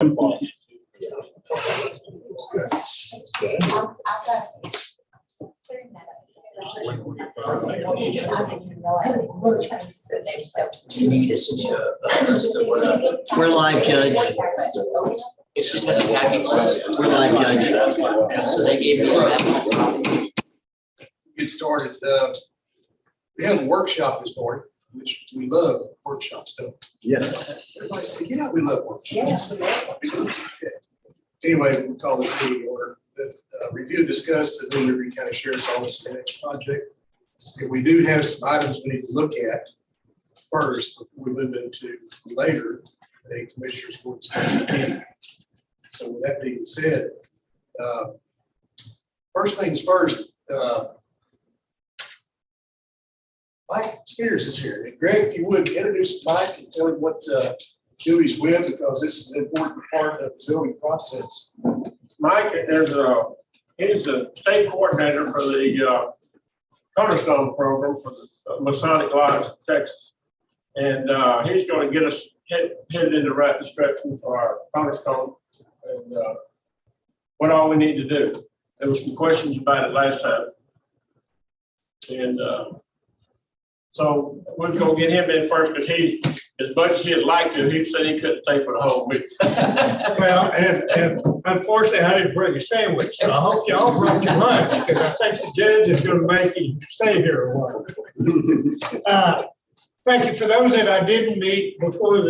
Do you need us we're live, Judge. It just has a packet. We're live, Judge. So they gave me that. Get started. We had a workshop this morning, which we love workshops, don't we? Yes. Everybody say, yeah, we love workshops. Anyway, we'll call this meeting to order. The review and discuss the New Liberty County Sheriff's Office Management Project. And we do have some items we need to look at first before we move into later a commissioner's court special meeting. So with that being said, first things first, Mike Spears is here. And Greg, if you would introduce Mike and tell him what who he's with, because this is an important part of the building process. Mike he's the state coordinator for the Cornerstone program for the Masonic Lodge of Texas. And he's going to get us headed in the right direction for our Cornerstone and what all we need to do. There was some questions about it last time. And so we're going to get him in first because he, as much as he'd like to, he said he couldn't stay for the whole week. Well, and unfortunately, I didn't bring a sandwich, so I hope y'all brought your lunch, because I think the judge is going to make you stay here a while. Thank you. For those that I didn't meet before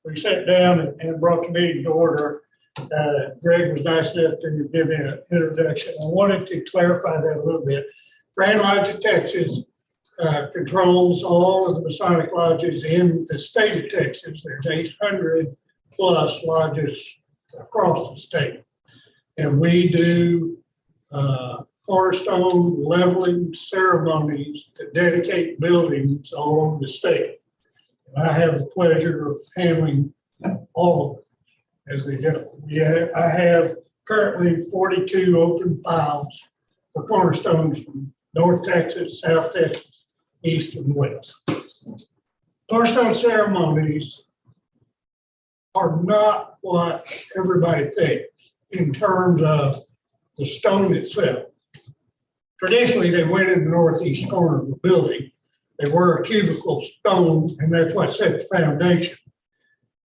we sat down and brought the meeting to order, Greg was nice enough to give me an introduction. I wanted to clarify that a little bit. Grand Lodge of Texas controls all of the Masonic lodges in the state of Texas. There's 800 plus lodges across the state. And we do cornerstone leveling ceremonies to dedicate buildings all over the state. And I have the pleasure of handling all of them as they go. I have currently 42 open files for cornerstones from North Texas, South Texas, East and West. Cornerstone ceremonies are not what everybody thinks in terms of the stone itself. Traditionally, they went in the northeast corner of the building. They were a cubical stone, and that's what set the foundation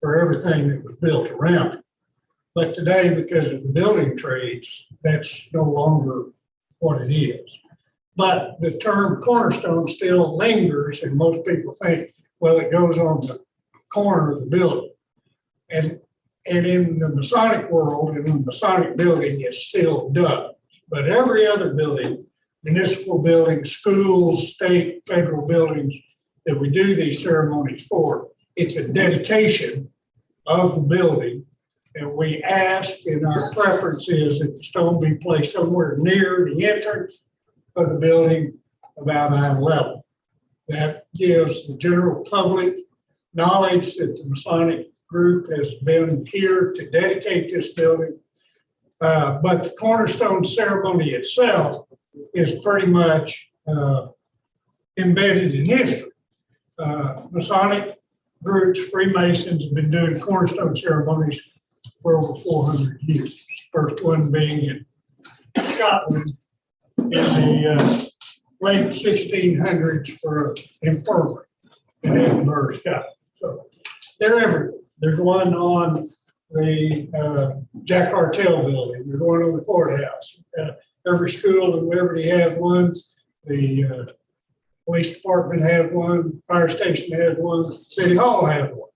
for everything that was built around it. But today, because of the building trades, that's no longer what it is. But the term cornerstone still lingers, and most people think, well, it goes on the corner of the building. And in the Masonic world, and in the Masonic building, it still does. But every other building, municipal buildings, schools, state, federal buildings that we do these ceremonies for, it's a dedication of the building. And we ask, and our preference is that the stone be placed somewhere near the entrance of the building about eye level. That gives the general public knowledge that the Masonic group has been here to dedicate this building. But the cornerstone ceremony itself is pretty much embedded in history. Masonic groups, Freemasons, have been doing cornerstone ceremonies for over 400 years. First one being in Scotland in the late 1600s for infirmary in Edinburgh, Scotland. So they're everywhere. There's one on the Jack Hartel building. There's one on the courthouse. Every school in Liberty has one. The police department has one. Fire station has one. City Hall has one.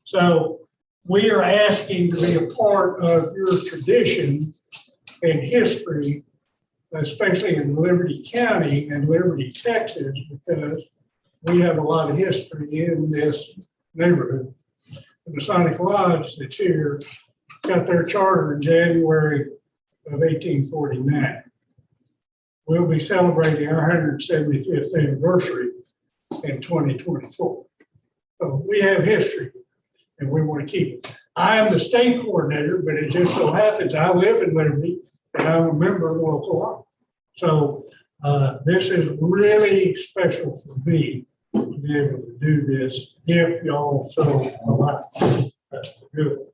So we are asking to be a part of your tradition and history, especially in Liberty County and Liberty, Texas, because we have a lot of history in this neighborhood. The Masonic Lodge that's here got their charter in January of 1849. We'll be celebrating our 175th anniversary in 2024. So we have history and we want to keep it. I am the state coordinator, but it just so happens I live in Liberty and I'm a member of the local law. So this is really special for me to be able to do this if y'all so allow. That's good.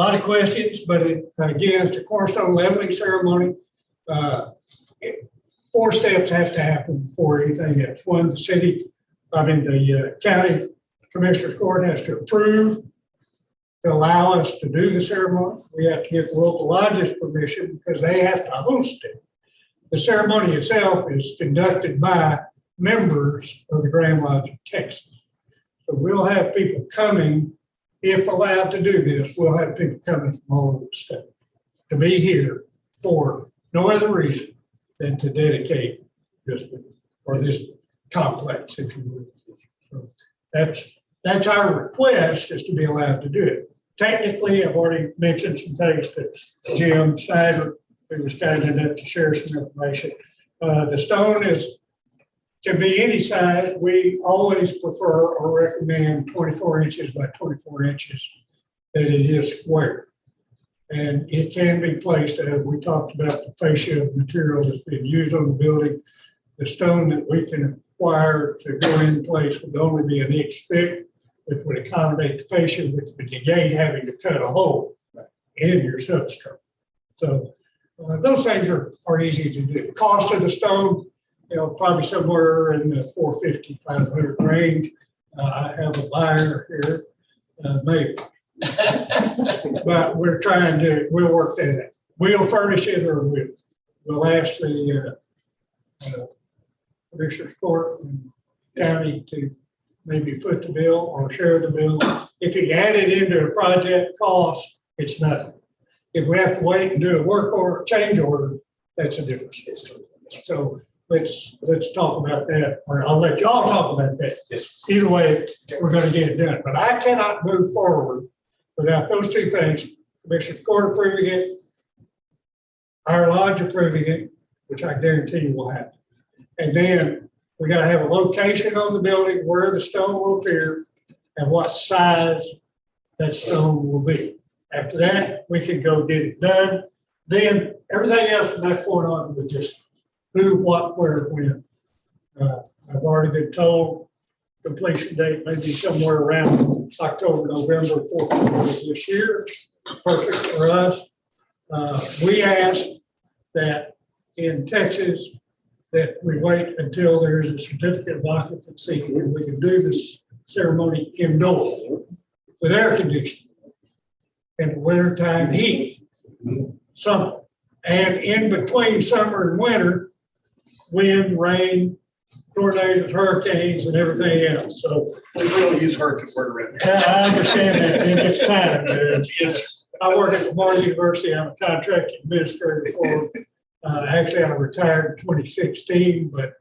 lot of questions, but again, it's a cornerstone leveling ceremony. 4 steps have to happen before anything else. One, the county commissioner's court has to approve to allow us to do the ceremony. We have to get the local lodges permission because they have to host it. The ceremony itself is conducted by members of the Grand Lodge of Texas. So we'll have people coming, if allowed to do this, we'll have people coming from all over the state to be here for no other reason than to dedicate this or this complex, if you will. So that's our request, is to be allowed to do it. Technically, I've already mentioned some things to Jim Snyder, who was kind enough to share some information. The stone can be any size. We always prefer or recommend 24 inches by 24 inches, that it is square. And it can be placed, we talked about the fascia of material that's been used on the building. The stone that we can acquire to go in place would only be an inch thick, which would accommodate the fascia, which would negate having to cut a hole in your substrate. So those things are easy to do. The cost of the stone, probably somewhere in the $450, $500 range. I have a buyer here, maybe. But we'll work that out. We'll furnish it, or we'll ask the Commissioner's Court and county to maybe foot the bill or share the bill. If you add it into a project cost, it's nothing. If we have to wait and do a work order, change order, that's a difference. So let's talk about that, or I'll let y'all talk about that. Either way, we're going to get it done. But I cannot move forward without those two things: Commissioner's Court approving it, our lodge approving it, which I guarantee you will happen. And then we got to have a location on the building where the stone will appear and what size that stone will be. After that, we can go get it done. Then everything else from that point on with just who, what, where, when. I've already been told completion date may be somewhere around October, November, 4th of this year. Perfect for us. We asked that in Texas that we wait until there is a certificate of occupancy and we can do this ceremony indoors with air conditioning. In wintertime heat, summer. And in between summer and winter, wind, rain, tornadoes, hurricanes, and everything else. So We really use hurricane word around here. I understand that in its time. Yes. I work at Lamar University. I'm a contract administrator for, actually I retired in 2016, but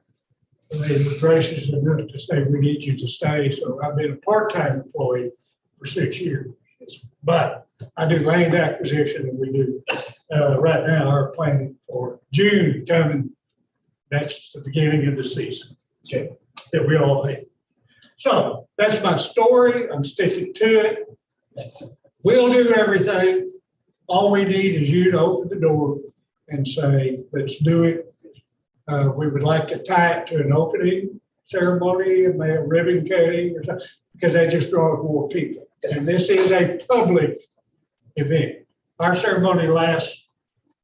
they were gracious enough to say, we need you to stay. So I've been a part-time employee for 6 years. But I do land acquisition, and we do right now our planning for June coming. That's the beginning of the season. Okay, that we all hate. So that's my story. I'm sticking to it. We'll do everything. All we need is you to open the door and say, let's do it. We would like to tie it to an opening ceremony and maybe a ribbon cutting or something, because that just draws more people. And this is a public event. Our ceremony lasts,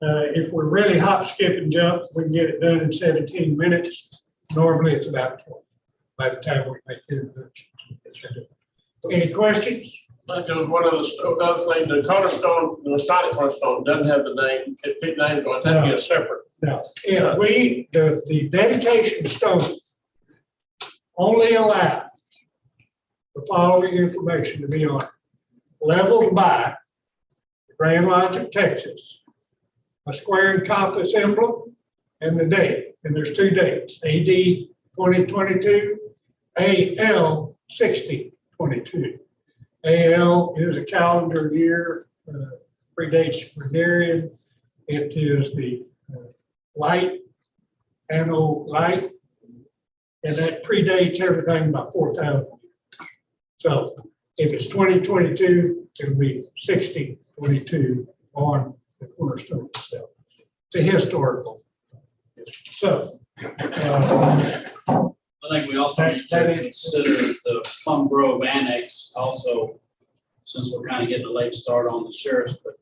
if we're really hop, skip, and jump, we can get it done in 17 minutes. Normally it's about 20 by the time we make the introduction. Any questions? There was one other thing, the cornerstone, the Masonic cornerstone doesn't have the name, it name, going to be a separate. No, if the dedication stone only allows the following information to be on it. Leveled by the Grand Lodge of Texas, a square and compass emblem, and the date. And there's 2 dates, AD 2022, AL 6022. AL is a calendar year, predates Gregorian. It is the light, anno light, and that predates everything by 4,000 years. So if it's 2022, it'll be 6022 on the cornerstone itself. It's a historical. So I think we also need to consider the Plum Grove Annex also since we're kind of getting a late start on the sheriff's, but.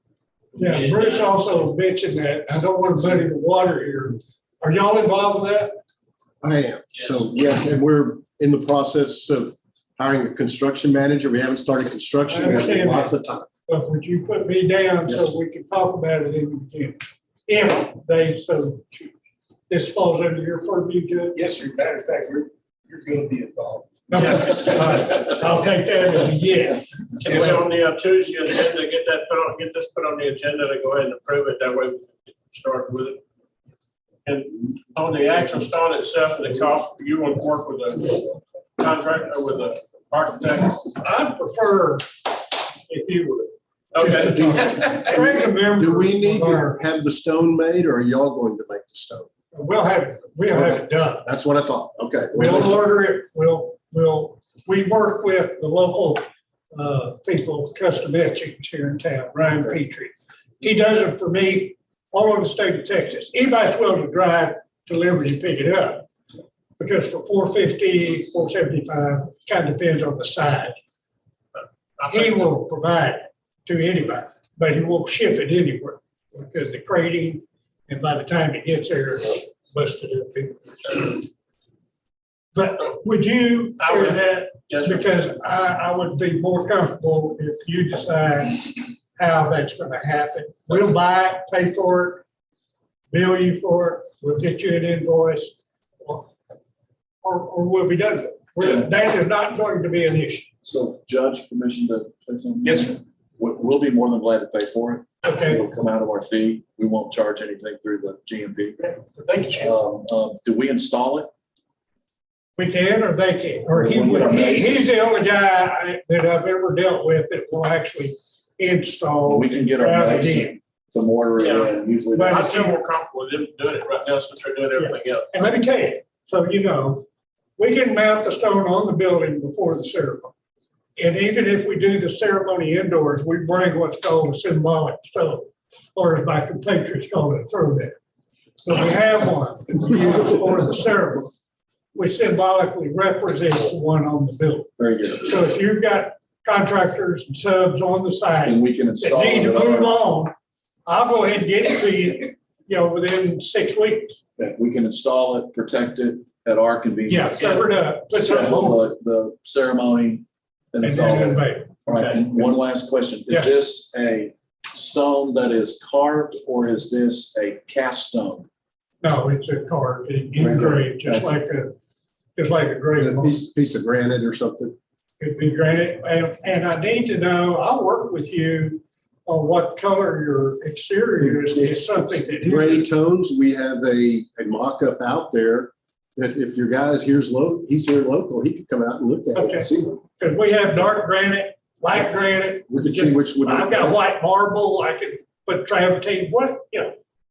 Yeah, Bruce also mentioned that. I don't want to muddy the water here. Are y'all involved with that? I am. So yes, and we're in the process of hiring a construction manager. We haven't started construction. We have understand lots of time. But would you put me down Yes. so we can talk about it in the beginning? If they so choose. This falls under your purview, Judge? Yes, sir. Matter of fact, you're going to be involved. Okay. All right. I'll take that as a yes. Can we on the Tuesday agenda, get this put on the agenda to go ahead and approve it, that way we can start with it. And on the actual stone itself, and the cost, you want to work with a contractor, or with a architect? I'd prefer if you would. Okay. Craig's a member. Do we need of to our- have the stone made, or are y'all going to make the stone? We'll have it done. That's what I thought. Okay. We'll order it. We work with the local people, custom etchings here in town, Ryan Petrie. He does it for me all over the state of Texas. Anybody's willing to drive to Liberty and pick it up. Because for $450, $475, kind of depends on the size. I He think, will provide it to anybody, but he won't ship it anywhere because the crating, and by the time it gets there, it's busted up. But would you I do would. that? yes, Because I would be more comfortable if you decide how that's gonna happen. We'll buy it, pay for it, bill you for it, we'll get you an invoice, or we'll be done with it. That is not going to be an issue. So judge, permission to say something? Yes, sir. We'll be more than glad to pay for it. Okay, It'll come out of our fee. We won't charge anything through the GMP. Thank you, Chair. Do we install it? we can or they can, or he's the only guy that I've ever dealt with that will actually install. We can get our rather mason than- to mortar it in, usually. But- I feel more comfortable with them doing it right now since they're doing everything else. And let me tell you, so you know, we can mount the stone on the building before the ceremony. And even if we do the ceremony indoors, we bring what's called a symbolic stone, or as my compatriots call it, a throwback. So we have one used for the ceremony, which symbolically represents the one on the building. Very good. So if you've got contractors and subs on the side And we can that install need to it. move on, I'll go ahead and get it to you, within 6 weeks. We can install it, protect it at our convenience. Yeah, cover it up, put something on it, The ceremony, and and it's all. then invade. All right, and one last question. Yeah. Is this a stone that is carved, or is this a cast stone? No, it's a card, engraved, just like a grave. A piece of granite or something. Could be granite, and I need to know, I'll work with you on what color your exterior is something that. Gray tones, we have a mock-up out there that if your guy's he's here local, he could come out and look at it Okay. and see. Because we have dark granite, light granite. We could see which would. I've got white marble, I could put travertine,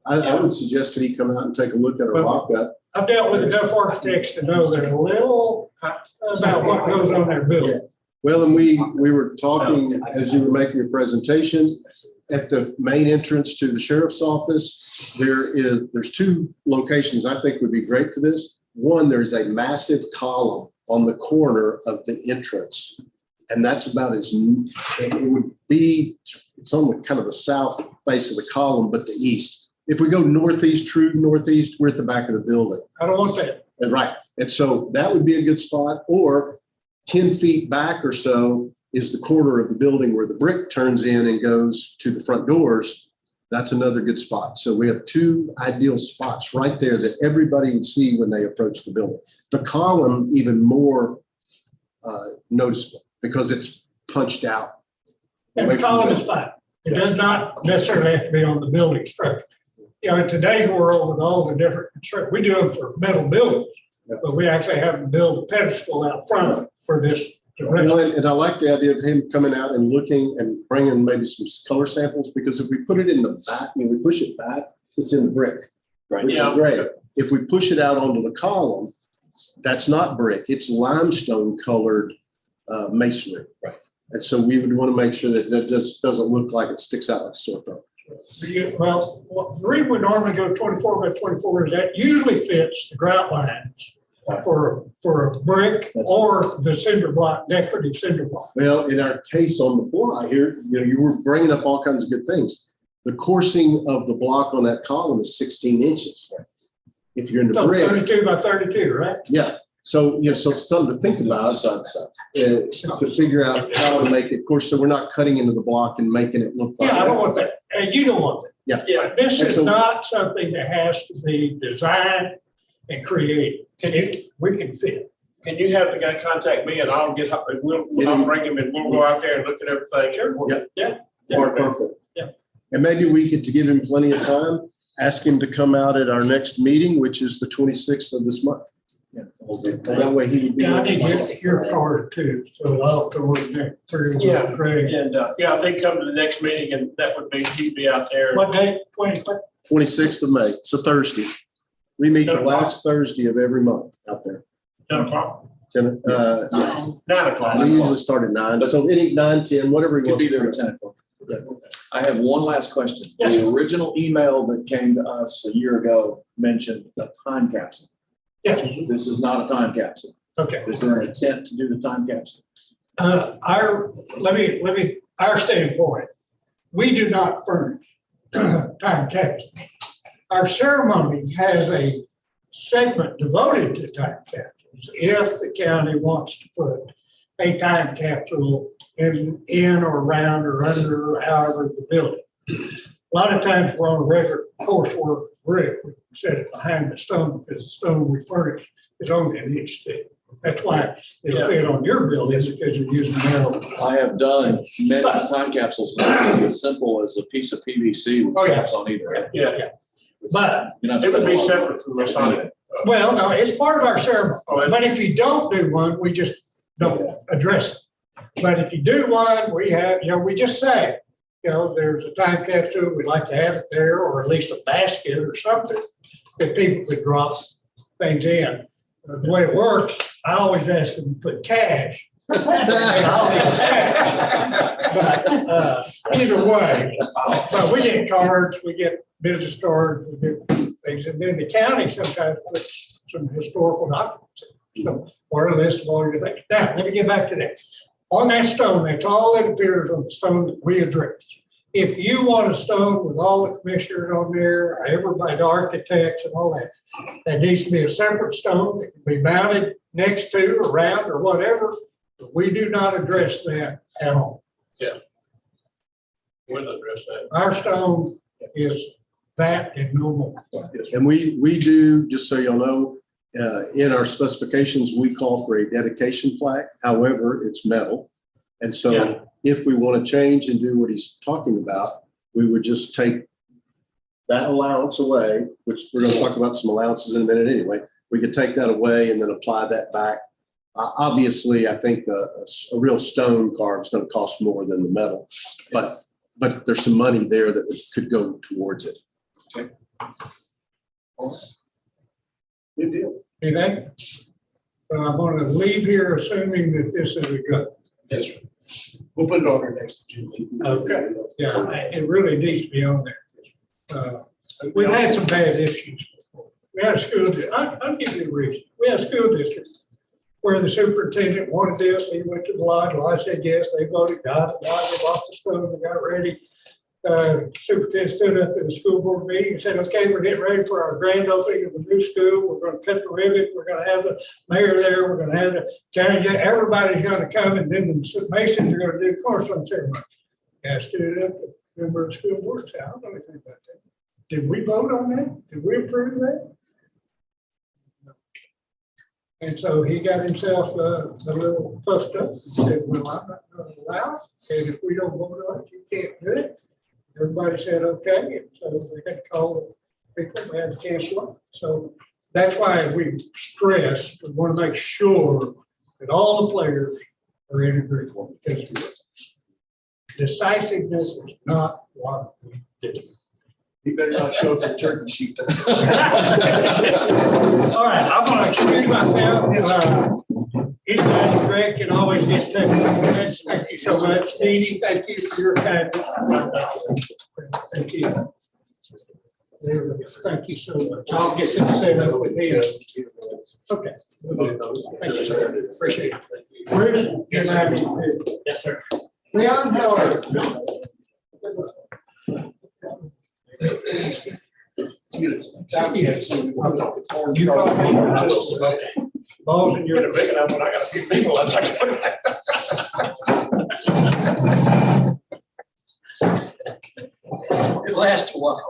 I would suggest that he come out and take a look at our mock-up. I've dealt with enough architects to know that a little about what goes on their building. Well, and we were talking as you were making your presentation at the main entrance to the sheriff's office. There's two locations I think would be great for this. One, there's a massive column on the corner of the entrance. And that's about it would be, it's on the kind of the south face of the column, but the east. If we go northeast, true northeast, we're at the back of the building. I don't want that. And right. And so that would be a good spot. Or 10 feet back or so is the corner of the building where the brick turns in and goes to the front doors. That's another good spot. So we have two ideal spots right there that everybody would see when they approach the building. The column even more noticeable because it's punched out. And the column is fine. It does not necessarily have to be on the building structure. In today's world with all the different construction, we do them for metal buildings, but we actually have to build a pedestal out front for this direction. And I like the idea of him coming out and looking and bringing maybe some color samples, because if we put it in the back, we push it back, it's in the brick, which is great. If we push it out onto the column, that's not brick, it's limestone colored masonry. Right. And so we would want to make sure that that just doesn't look like it sticks out like a sore thumb. Well, the reason we normally go 24 by 24 is that usually fits the grout lines for a brick or the cinder block, decorative cinder block. Well, in our case on the block here, you were bringing up all kinds of good things. The coursing of the block on that column is 16 inches. If you're in the So brick, 32 by 32, right? yeah. So, so something to think about to figure out how to make it, of course, so we're not cutting into the block and making it look like. Yeah, I don't want that. And you don't want that. Yeah. Yeah, this is So- not something that has to be designed and created. We can fit. Can you have the guy contact me and I'll I'll bring him and we'll go out there and look at everything. Sure. Yeah. Yeah. Perfect. Yeah. And maybe we could, to give him plenty of time, ask him to come out at our next meeting, which is the 26th of this month. That way he would be. Yeah, I need your card too, so I'll coordinate through. Yeah. Craig. And, if they come to the next meeting and that would mean he'd be out there. What date? 26th of May, it's a Thursday. We meet the 10 o'clock. last Thursday of every month out there. 10 o'clock, 10, 9 o'clock. we usually start at 9, so any 9, 10, whatever he Could wants. be to there do. at 10 o'clock. Yeah. I have one last question. Yes. The original email that came to us a year ago mentioned a time capsule. Yeah. This is not a time capsule. Okay. Is there an intent to do the time capsule? Our standpoint, we do not furnish time capsule. Our ceremony has a segment devoted to time capsules. If the county wants to put a time capsule in or around or under, or however the building. A lot of times we're on a regular coursework brick, we set it behind the stone because the stone we furnish is only an inch thick. That's why it'll fit on your building because you're using metal. I have done many time capsules, and it's as simple as a piece of PVC with Oh, yeah. caps on either. Yeah, But, You're not it would be spending a lot of- separate from Masonic. well, no, it's part of our ceremony. Oh, But if you don't do one, we just don't address it. But if you do one, we have, we just say, there's a time capsule, we'd like to have it there, or at least a basket or something that people could drop things in. The way it works, I always ask them to put cash. And I'll give cash. But either way, but we get cards, we get business cards, we get things, and then the county sometimes puts some historical documents in. So, or a list of all your things. Now, let me get back to that. On that stone, that's all that appears on the stone that we address. If you want a stone with all the commissioners on there, everybody, the architects and all that, that needs to be a separate stone that can be mounted next to, around, or whatever. But we do not address that at all. We'll address that. Our stone is that and no more. And we do, just so y'all know, in our specifications, we call for a dedication plaque. However, it's metal. And so Yeah. if we want to change and do what he's talking about, we would just take that allowance away, which we're going to talk about some allowances in a minute anyway. We could take that away and then apply that back. Obviously, I think a real stone carve is going to cost more than the metal, but there's some money there that could go towards it. Good deal. You think? So I'm going to leave here assuming that this is a good. Yes, sir. We'll put it on our next agenda. Okay. Yeah, it really needs to be on there. We've had some bad issues before. We had a school, I'll give you a reason. We had a school district where the superintendent wanted this, he went to the lodge, said yes, they voted, got it, they bought the stone, they got it ready. Superintendent stood up in the school board meeting and said, okay, we're getting ready for our grand opening of the new school. We're going to cut the ribbon. We're going to have the mayor there. We're going to have the county, everybody's going to come, and then the masons are going to do the cornerstone ceremony. I stood up, the member of the school board said, I don't know anything about that. Did we vote on that? Did we approve that? And so he got himself a little fussed up and said, well, I'm not going to allow it. And if we don't vote on it, you can't do it. Everybody said, okay. And so they had to call the people, they had to cancel it. So that's why we stress, we want to make sure that all the players are in agreement. Because decisiveness is not what we do. You better not show up at turkey shoot. All right, I'm going to excuse myself. Anybody direct can always get technical. Thank you so much. Dee, thank you for your time. Thank you. There we go. Thank you so much. I'll get this set up with him. Okay. Thank you. Appreciate it. Bruce, you're not even- Yes, sir. Leon, how are you? You call me. Balls in your. You're big enough, but I got a few people. That's It lasts a while.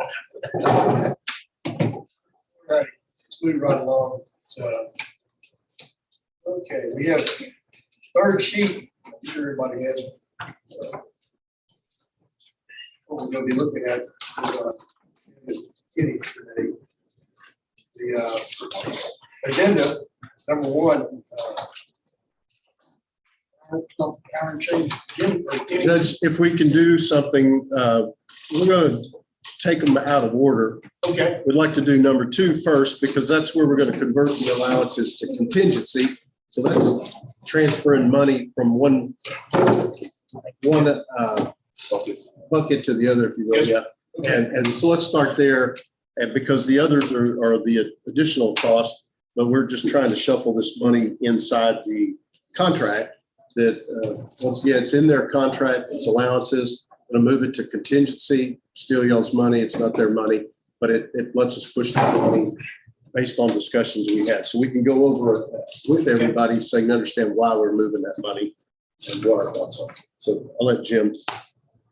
Right, let's move right along. Okay, we have third sheet. I'm sure everybody has. What we're going to be looking at Kitty today. The agenda, number one. Aaron changed. Judge, if we can do something, we're going to take them out of order. Okay, We'd like to do number 2 first, because that's where we're going to convert the allowances to contingency. So that's transferring money from one bucket to the other, if you will. Yes. Yeah. And so let's start there, and because the others are the additional cost, but we're just trying to shuffle this money inside the contract that, once again, it's in their contract, it's allowances. Gonna move it to contingency, still y'all's money, it's not their money, but it lets us push the money based on discussions we had. So we can go over it with everybody so you can understand why we're moving that money and what our thoughts are. So I'll let Jim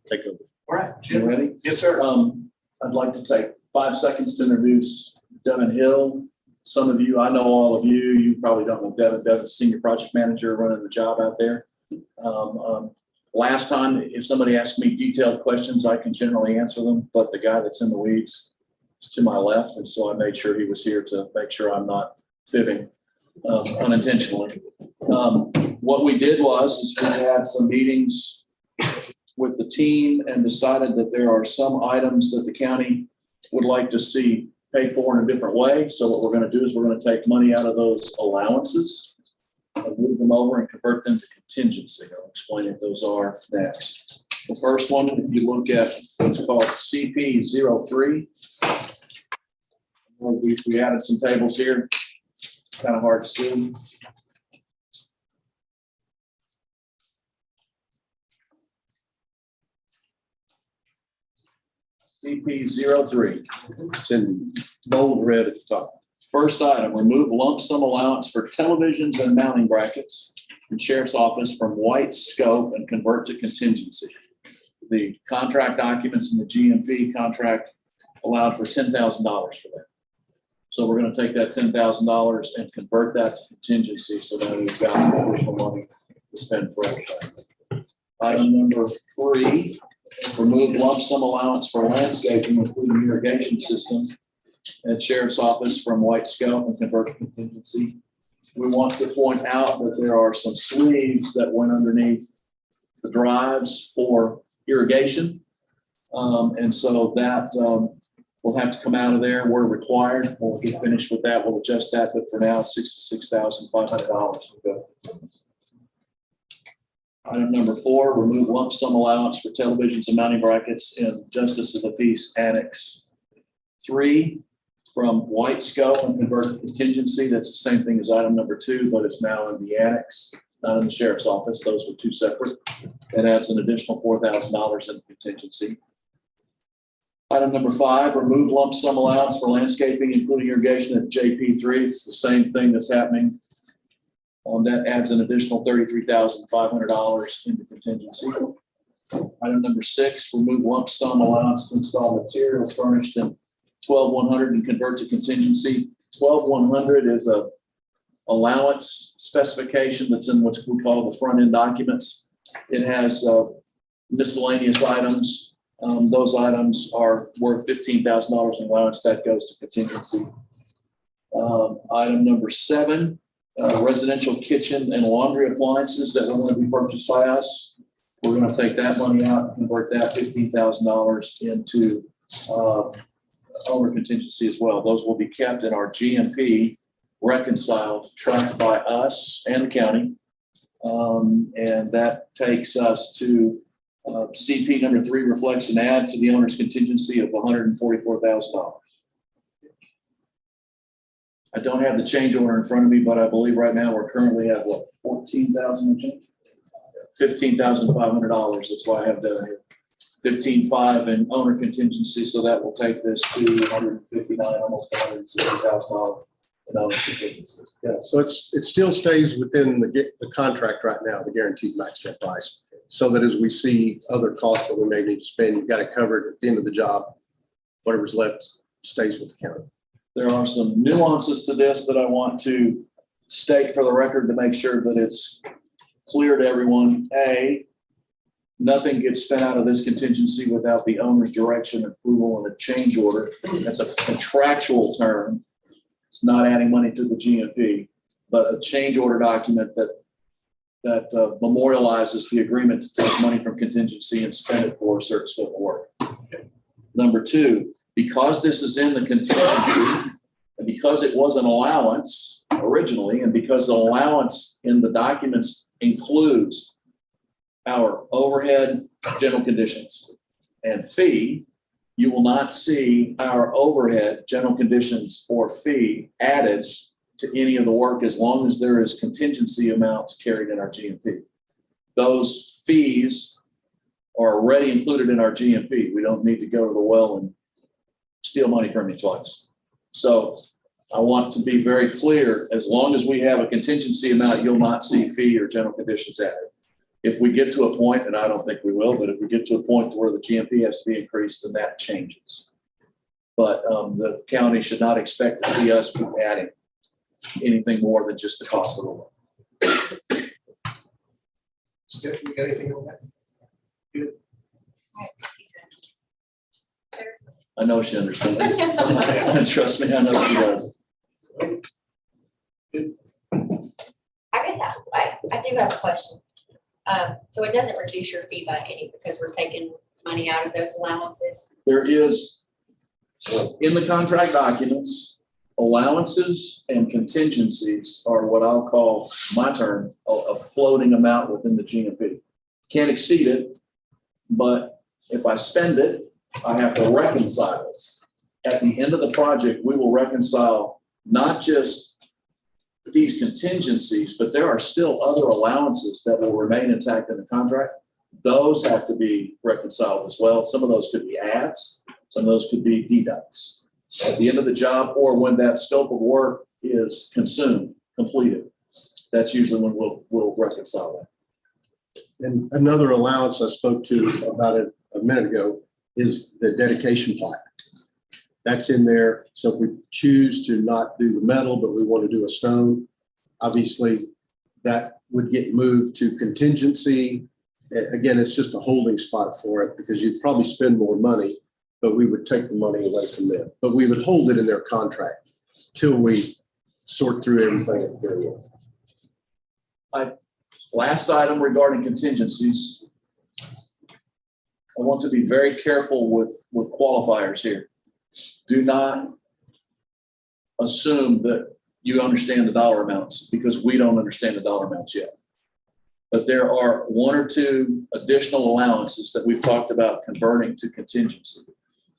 take over. all right. You ready? Yes, sir. I'd like to take 5 seconds to introduce Devin Hill. Some of you, I know all of you, you probably don't know Devin. Devin's senior project manager running the job out there. Last time, if somebody asks me detailed questions, I can generally answer them, but the guy that's in the weeds is to my left, and so I made sure he was here to make sure I'm not fibbing unintentionally. What we did is we had some meetings with the team and decided that there are some items that the county would like to see paid for in a different way. So what we're going to do is we're going to take money out of those allowances and move them over and convert them to contingency. I'll explain what those are next. The first one, if you look at what's called CP03, we added some tables here, kind of hard to see. CP03. It's in bold red at the top. First item, remove lump sum allowance for televisions and mounting brackets in sheriff's office from white scope and convert to contingency. The contract documents in the GMP contract allowed for $10,000 for that. So we're going to take that $10,000 and convert that to contingency so that we've got additional money to spend for everything. Item number 3, remove lump sum allowance for landscaping, including irrigation system at sheriff's office from white scope and convert to contingency. We want to point out that there are some sleeves that went underneath the drives for irrigation. And so that will have to come out of there where required. We'll get finished with that. We'll adjust that, but for now, $66,500. Item number 4, remove lump sum allowance for televisions and mounting brackets in Justice of the Peace Annex 3 from white scope and convert to contingency. That's the same thing as item number 2, but it's now in the annex, not in the sheriff's office. Those were 2 separate. That adds an additional $4,000 in contingency. Item number 5, remove lump sum allowance for landscaping, including irrigation at JP3. It's the same thing that's happening. That adds an additional $33,500 into contingency. Item number 6, remove lump sum allowance to install materials furnished in 12100 and convert to contingency. 12100 is a allowance specification that's in what we call the front end documents. It has miscellaneous items. Those items are worth $15,000 in allowance. That goes to contingency. Item number 7, residential kitchen and laundry appliances that were going to be purchased by us. We're going to take that money out and convert that $15,000 into owner contingency as well. Those will be kept in our GMP, reconciled, tracked by us and the county. And that takes us to CP number 3 reflects an add to the owner's contingency of $144,000. I don't have the change order in front of me, but I believe right now we're currently at what, 14,000 change? $15,500. That's why I have the 15.5 in owner contingency. So that will take this to 159, almost $160,000 in owner contingency. Yeah, so it still stays within the contract right now, the guaranteed max net price. So that as we see other costs that we may need to spend, you've got it covered at the end of the job. Whatever's left stays with the county. There are some nuances to this that I want to state for the record to make sure that it's clear to everyone. A, nothing gets spent out of this contingency without the owner's direction, approval, and a change order. That's a contractual term. It's not adding money to the GMP, but a change order document that memorializes the agreement to take money from contingency and spend it for a certain scope of work. Number two, because this is in the contingency, and because it was an allowance originally, and because the allowance in the documents includes our overhead, general conditions, and fee, you will not see our overhead, general conditions, or fee added to any of the work as long as there is contingency amounts carried in our GMP. Those fees are already included in our GMP. We don't need to go to the well and steal money from you twice. So I want to be very clear, as long as we have a contingency amount, you'll not see fee or general conditions added. If we get to a point, and I don't think we will, but if we get to a point where the GMP has to be increased, then that changes. But the county should not expect to see us adding anything more than just the cost of the work. Steph, you got anything on that? Good. I know she understands. Trust me, I know she does. I do have a question. So it doesn't reduce your fee by any because we're taking money out of those allowances? There is, in the contract documents, allowances and contingencies are what I'll call, my term, a floating amount within the GMP. Can't exceed it, but if I spend it, I have to reconcile it. At the end of the project, we will reconcile not just these contingencies, but there are still other allowances that will remain intact in the contract. Those have to be reconciled as well. Some of those could be adds, some of those could be deducts. At the end of the job, or when that scope of work is consumed, completed, that's usually when we'll reconcile that. And another allowance I spoke to about it a minute ago is the dedication plaque. That's in there. So if we choose to not do the metal, but we want to do a stone, obviously that would get moved to contingency. Again, it's just a holding spot for it because you'd probably spend more money, but we would take the money away from them. But we would hold it in their contract till we sort through everything. Last item regarding contingencies. I want to be very careful with qualifiers here. Do not assume that you understand the dollar amounts because we don't understand the dollar amounts yet. But there are one or two additional allowances that we've talked about converting to contingency.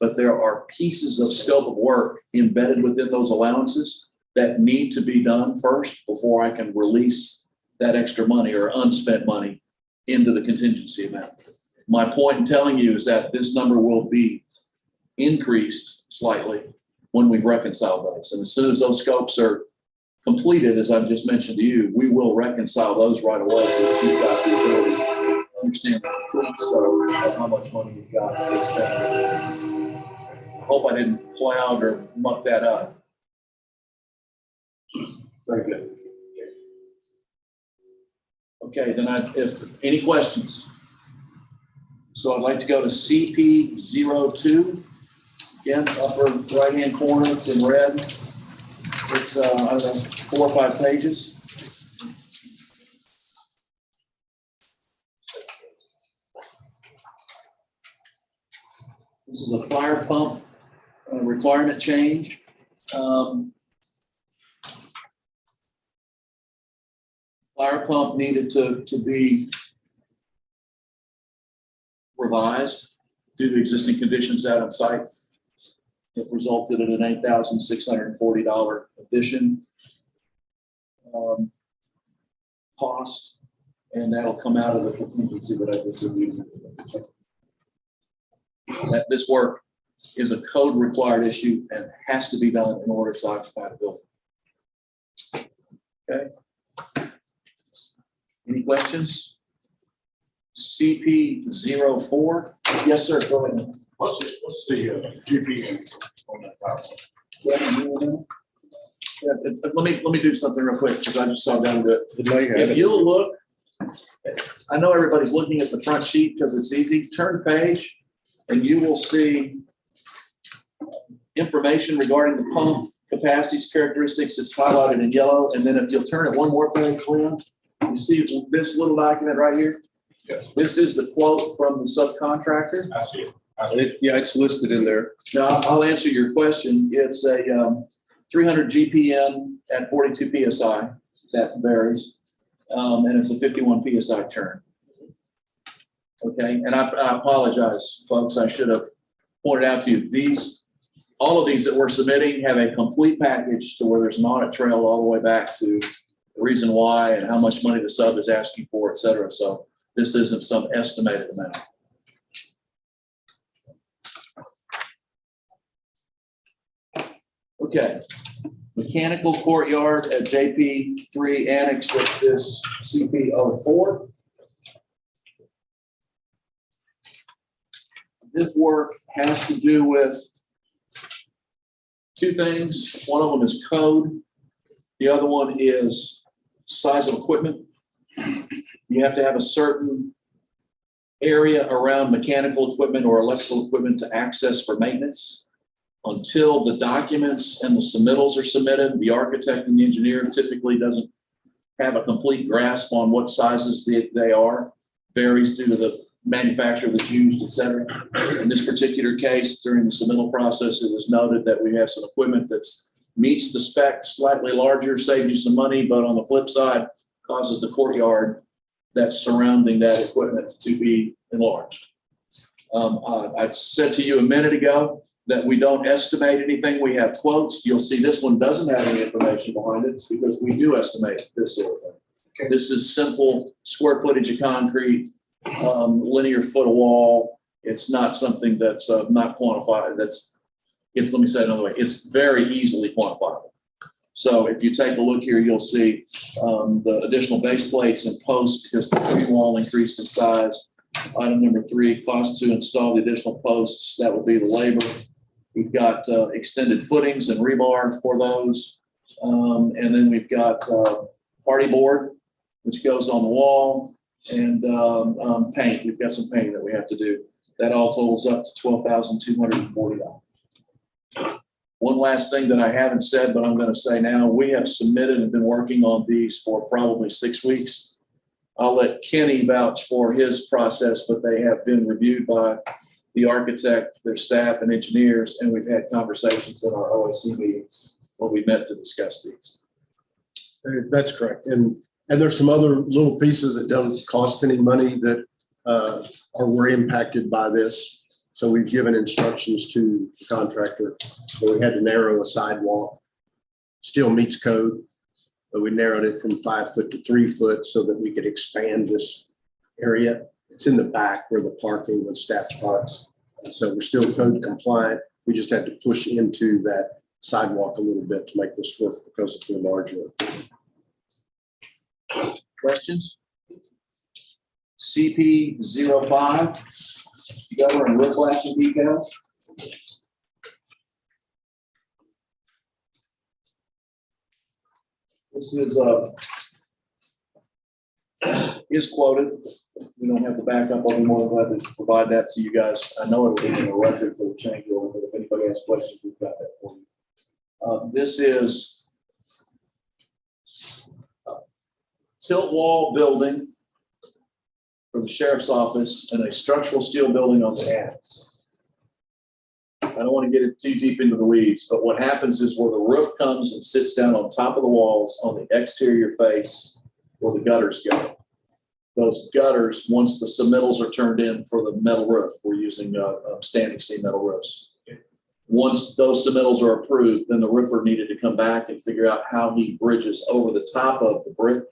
But there are pieces of scope of work embedded within those allowances that need to be done first before I can release that extra money or unspent money into the contingency amount. My point in telling you is that this number will be increased slightly when we've reconciled those. And as soon as those scopes are completed, as I've just mentioned to you, we will reconcile those right away so that you've got the ability to understand the complete scope of how much money you've got to spend. I hope I didn't cloud or muck that up. Very good. Okay, then if any questions? So I'd like to go to CP02. Again, upper right-hand corner, it's in red. It's, I don't know, 4 or 5 pages. This is a fire pump requirement change. Fire pump needed to be revised due to existing conditions out on site. It resulted in an $8,640 addition cost, and that'll come out of the contingency that I just reviewed. That this work is a code required issue and has to be done in order to occupy the building. Okay. Any questions? CP 04. Yes, sir. Go ahead. What's the GPM on that power? Yeah, let me do something real quick because I just saw down to it. It may have If it. you'll look, I know everybody's looking at the front sheet because it's easy. Turn page and you will see information regarding the pump capacities, characteristics. It's highlighted in yellow. And then if you'll turn it one more page, Lynn, you see this little document right here? Yes. This is the quote from the subcontractor. I see it. Yeah, it's listed in there. Now, I'll answer your question. It's a 300 GPM at 42 PSI. That varies. And it's a 51 PSI turn. Okay, and I apologize, folks. I should have pointed out to you, all of these that we're submitting have a complete package to where there's an audit trail all the way back to the reason why and how much money the sub is asking for, et cetera. So this isn't some estimated amount. Okay, mechanical courtyard at JP3 Annex, that's this CP04. This work has to do with two things. One of them is code. The other one is size of equipment. You have to have a certain area around mechanical equipment or electrical equipment to access for maintenance. Until the documents and the submittals are submitted, the architect and the engineer typically doesn't have a complete grasp on what sizes they are. Varies due to the manufacturer that's used, et cetera. In this particular case, during the submittal process, it was noted that we have some equipment that meets the spec, slightly larger, saves you some money, but on the flip side, causes the courtyard that's surrounding that equipment to be enlarged. I said to you a minute ago that we don't estimate anything. We have quotes. You'll see this one doesn't have any information behind it because we do estimate this sort of thing. Okay. This is simple square footage of concrete, linear foot of wall. It's not something that's not quantified. Let me say it another way. It's very easily quantifiable. So if you take a look here, you'll see the additional base plates and posts because the tree wall increased in size. Item number 3, cost to install the additional posts. That would be the labor. We've got extended footings and rebar for those. And then we've got party board, which goes on the wall, and paint. We've got some painting that we have to do. That all totals up to $12,240. One last thing that I haven't said, but I'm going to say now, we have submitted and been working on these for probably 6 weeks. I'll let Kenny vouch for his process, but they have been reviewed by the architect, their staff and engineers, and we've had conversations in our OSC meetings when we met to discuss these. That's correct. And there's some other little pieces that don't cost any money that were impacted by this. So we've given instructions to the contractor that we had to narrow a sidewalk. Still meets code, but we narrowed it from 5 foot to 3 foot so that we could expand this area. It's in the back where the parking and staff parks. And so we're still code compliant. We just had to push into that sidewalk a little bit to make this work because of the larger. Questions? CP 05, gutter and roof flashing details. This is quoted. We don't have the backup. I'll be more than glad to provide that to you guys. I know it'll be in the record for the changeover, but if anybody has questions, we've got that for you. This is tilt wall building for the sheriff's office and a structural steel building on the annex. I don't want to get it too deep into the weeds, but what happens is where the roof comes and sits down on top of the walls on the exterior face where the gutters go. Those gutters, once the submittals are turned in for the metal roof, we're using standing seam metal roofs. Once those submittals are approved, then the roofer needed to come back and figure out how he bridges over the top of the brick.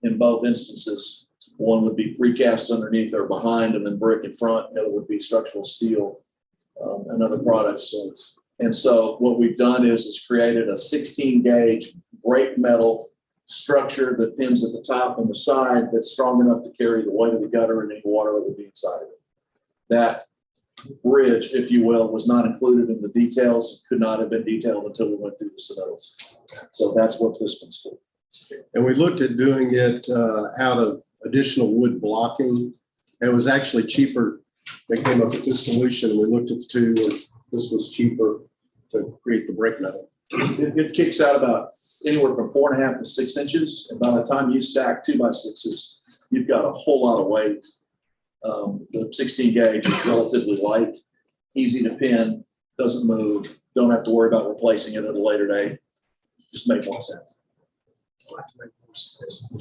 In both instances, one would be precast underneath or behind and then brick in front, the other would be structural steel and other products. And so what we've done is created a 16 gauge brake metal structure that pins at the top and the side that's strong enough to carry the weight of the gutter and any water that would be inside of it. That bridge, if you will, was not included in the details, could not have been detailed until we went through the submittals. So that's what this one's for. And we looked at doing it out of additional wood blocking. It was actually cheaper. They came up with this solution. We looked at the two, and this was cheaper to create the brake metal. It kicks out about anywhere from 4.5 to 6 inches. And by the time you stack 2x6s, you've got a whole lot of weight. The 16 gauge is relatively light, easy to pin, doesn't move, don't have to worry about replacing it at a later date. Just make more sense.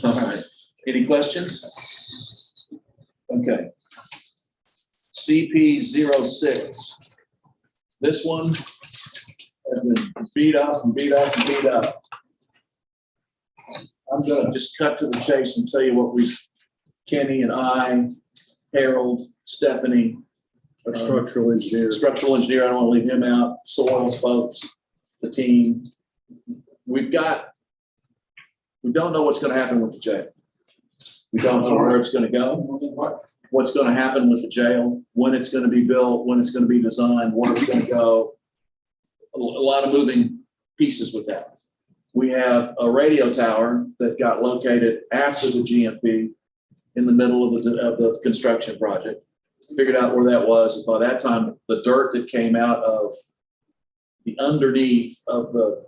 All right. Any questions? Okay. CP06. This one has been beat up and beat up and beat up. I'm going to just cut to the chase and tell you what Kenny and I, Harold, Stephanie, Our structural engineer. Structural engineer, I don't want to leave him out, soils folks, the team. We don't know what's going to happen with the jail. We don't know where it's going to go, what's going to happen with the jail, when it's going to be built, when it's going to be designed, where it's going to go. A lot of moving pieces with that. We have a radio tower that got located after the GMP in the middle of the construction project. Figured out where that was. And by that time, the dirt that came out of the underneath of the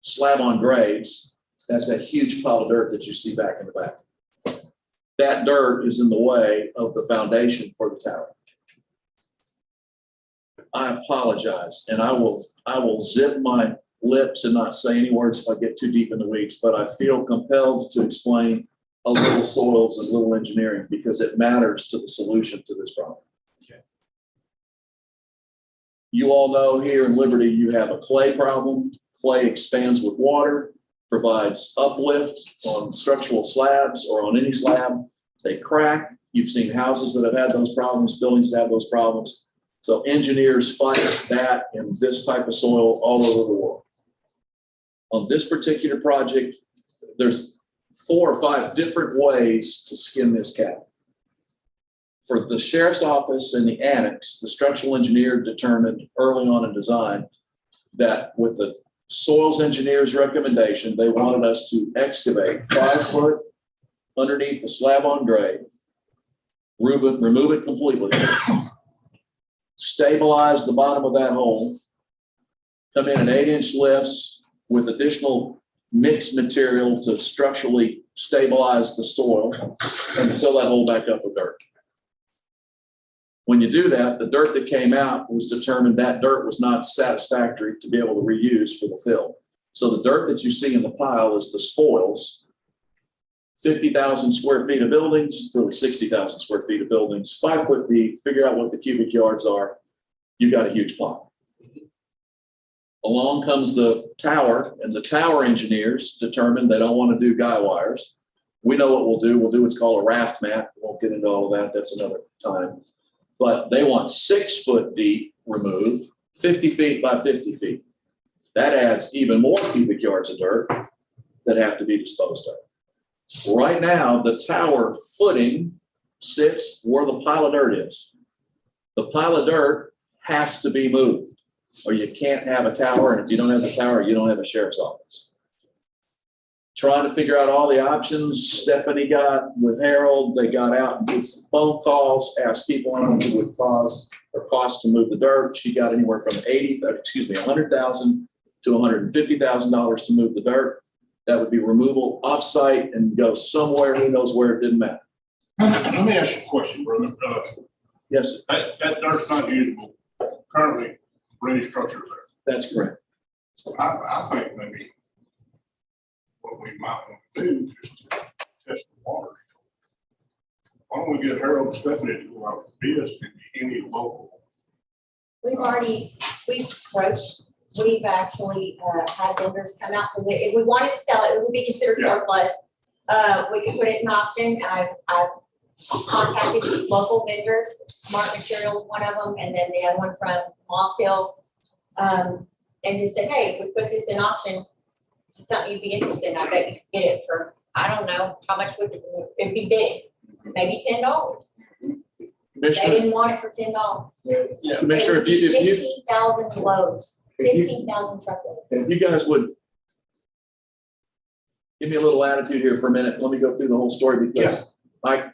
slab on grades, that's that huge pile of dirt that you see back in the back. That dirt is in the way of the foundation for the tower. I apologize, and I will zip my lips and not say any words if I get too deep in the weeds, but I feel compelled to explain a little soils and little engineering because it matters to the solution to this problem. Okay. You all know here in Liberty, you have a clay problem. Clay expands with water, provides uplift on structural slabs or on any slab. They crack. You've seen houses that have had those problems, buildings that have those problems. So engineers fight that in this type of soil all over the world. On this particular project, there's 4 or 5 different ways to skin this cat. For the sheriff's office and the annex, the structural engineer determined early on in design that with the soils engineer's recommendation, they wanted us to excavate 5 foot underneath the slab on grade, remove it completely, stabilize the bottom of that hole, come in at 8-inch lifts with additional mixed material to structurally stabilize the soil and to fill that hole back up with dirt. When you do that, the dirt that came out was determined that dirt was not satisfactory to be able to reuse for the fill. So the dirt that you see in the pile is the spoils. 50,000 square feet of buildings, really 60,000 square feet of buildings, 5 foot deep, figure out what the cubic yards are. You got a huge plot. Along comes the tower, and the tower engineers determined they don't want to do guy wires. We know what we'll do. We'll do what's called a raft mat. Won't get into all of that. That's another time. But they want 6 foot deep removed, 50 feet by 50 feet. That adds even more cubic yards of dirt that have to be disposed of. Right now, the tower footing sits where the pile of dirt is. The pile of dirt has to be moved, or you can't have a tower, and if you don't have the tower, you don't have a sheriff's office. Trying to figure out all the options. Stephanie got with Harold, they got out and did some phone calls, asked people how much it would cost to move the dirt. She got anywhere from $100,000 to $150,000 to move the dirt. That would be removal offsite and go somewhere, who knows where, it didn't matter. Let me ask you a question, brother. Yes, That dirt's not usable currently for any structure there. that's correct. I think maybe what we might want to do is just to test the water. Why don't we get Harold and Stephanie to go out for bids and any local we've approached, we've actually, had vendors come out, because if we wanted to sell it, it would be considered surplus. We could put it in auction. I've contacted local vendors, Smart Materials, one of them, and then the other one from Moss Hill. And just said, hey, if we put this in auction, it's something you'd be interested in. I bet you could get it for, I don't know, how much would it be big? Maybe $10. They Commissioner, didn't want it for $10. Commissioner, if you, 15,000 loads, 15,000 truckloads. if you guys would give me a little attitude here for a minute, let me go through the whole story because I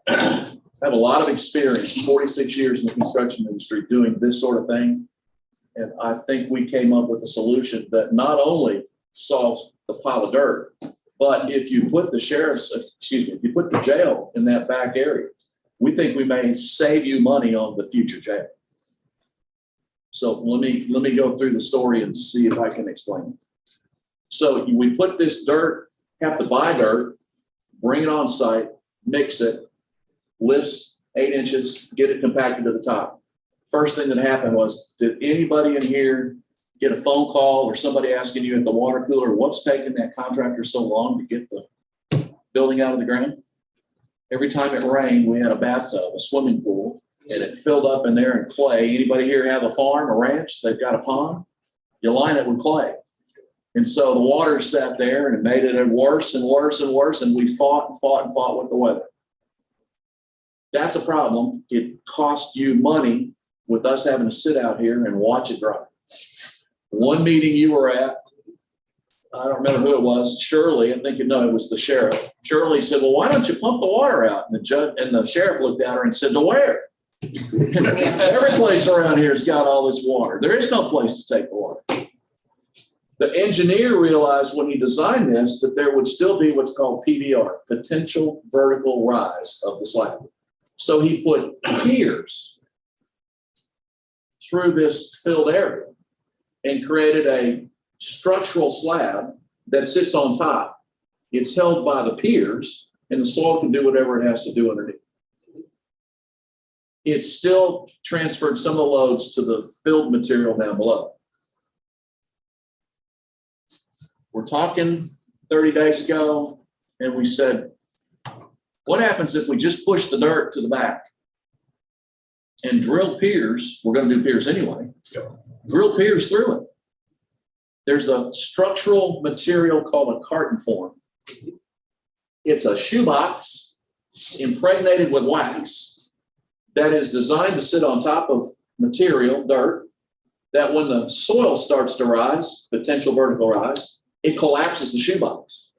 have a lot of experience, 46 years in the construction industry doing this sort of thing. And I think we came up with a solution that not only solves the pile of dirt, but if you put the if you put the jail in that back area, we think we may save you money on the future jail. So let me go through the story and see if I can explain it. So we put this dirt, have to buy dirt, bring it on site, mix it, lifts 8 inches, get it compacted to the top. First thing that happened was, did anybody in here get a phone call or somebody asking you at the water cooler, what's taking that contractor so long to get the building out of the ground? Every time it rained, we had a bathtub, a swimming pool, and it filled up in there in clay. Anybody here have a farm, a ranch? They've got a pond? You line it with clay. And so the water sat there and it made it worse and worse and worse. And we fought and fought and fought with the weather. That's a problem. It cost you money with us having to sit out here and watch it dry. One meeting you were at, I don't remember who it was, Shirley, I think it was the sheriff. Shirley said, well, why don't you pump the water out? And the judge and the sheriff looked at her and said, to where? Every place around here has got all this water. There is no place to take the water. The engineer realized when he designed this that there would still be what's called PVR, potential vertical rise of the slab. So he put piers through this filled area and created a structural slab that sits on top. It's held by the piers and the soil can do whatever it has to do underneath. It still transferred some of the loads to the filled material down below. We're talking 30 days ago, and we said, what happens if we just push the dirt to the back and drill piers? We're going to do piers anyway. Drill piers through it. There's a structural material called a carton form. It's a shoebox impregnated with wax that is designed to sit on top of material, dirt, that when the soil starts to rise, potential vertical rise, it collapses the shoebox.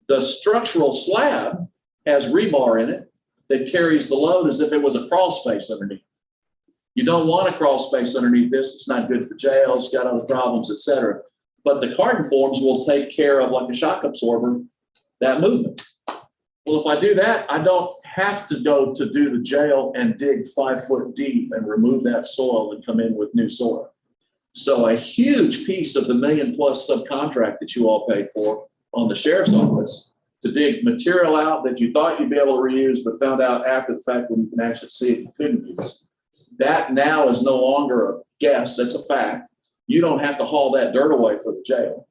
The structural slab has rebar in it that carries the load as if it was a crawl space underneath. You don't want a crawl space underneath this. It's not good for jail. It's got other problems, et cetera. But the carton forms will take care of, like a shock absorber, that movement. Well, if I do that, I don't have to go to do the jail and dig 5 foot deep and remove that soil and come in with new soil. So a huge piece of the $1 million+ subcontract that you all paid for on the sheriff's office to dig material out that you thought you'd be able to reuse, but found out after the fact when you can actually see it, you couldn't use. That now is no longer a guess, that's a fact. You don't have to haul that dirt away for the jail.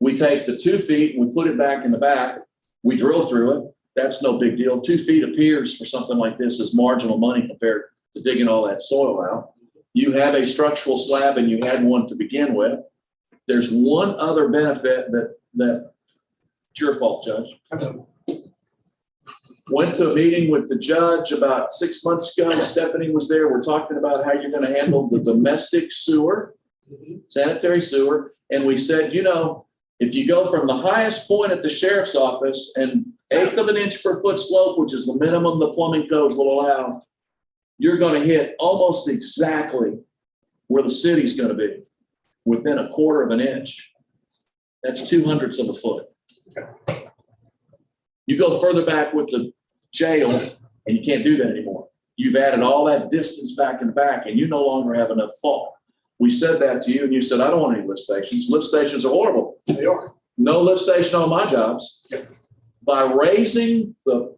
We take the 2 feet, we put it back in the back, we drill through it. That's no big deal. 2 feet of piers for something like this is marginal money compared to digging all that soil out. You have a structural slab and you had one to begin with. There's one other benefit that it's your fault, Judge. Went to a meeting with the judge about 6 months ago. Stephanie was there. We're talking about how you're going to handle the domestic sewer, sanitary sewer. And we said, you know, if you go from the highest point at the sheriff's office and 1/8 of an inch per foot slope, which is the minimum the plumbing codes will allow, you're going to hit almost exactly where the city's going to be, within 1/4 of an inch. That's 2/100ths of a foot. You go further back with the jail and you can't do that anymore. You've added all that distance back and back and you no longer have enough fall. We said that to you and you said, I don't want any lift stations. Lift stations are horrible. They are. No lift station on my jobs. Yeah. By raising the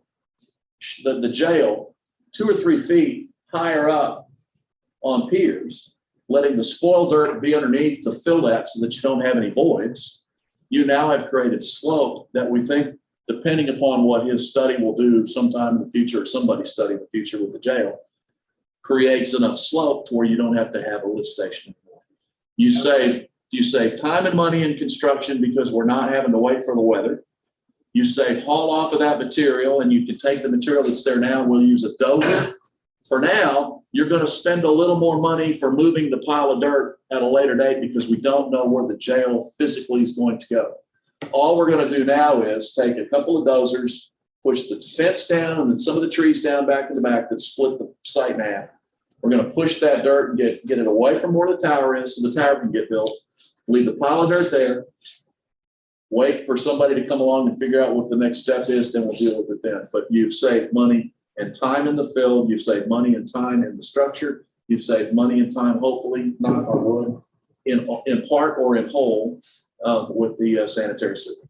jail 2 or 3 feet higher up on piers, letting the spoil dirt be underneath to fill that so that you don't have any voids, you now have created slope that we think, depending upon what his study will do sometime in the future, or somebody's study in the future with the jail, creates enough slope to where you don't have to have a lift station anymore. You save time and money in construction because we're not having to wait for the weather. You save haul off of that material, and you can take the material that's there now. We'll use a dozer. For now, you're going to spend a little more money for moving the pile of dirt at a later date because we don't know where the jail physically is going to go. All we're going to do now is take a couple of dozers, push the fence down and then some of the trees down back to the back that split the site in half. We're going to push that dirt and get it away from where the tower is so the tower can get built. Leave the pile of dirt there. Wait for somebody to come along and figure out what the next step is, then we'll deal with it then. But you've saved money and time in the field. You've saved money and time in the structure. You've saved money and time, hopefully, not on wood, in part or in whole, with the sanitary system.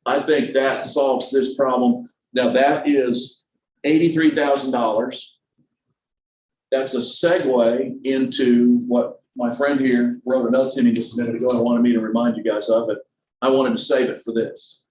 I think that solves this problem. Now that is $83,000. That's a segue into what my friend here wrote a note to me just a minute ago. I wanted me to remind you guys of it. I wanted to save it for this.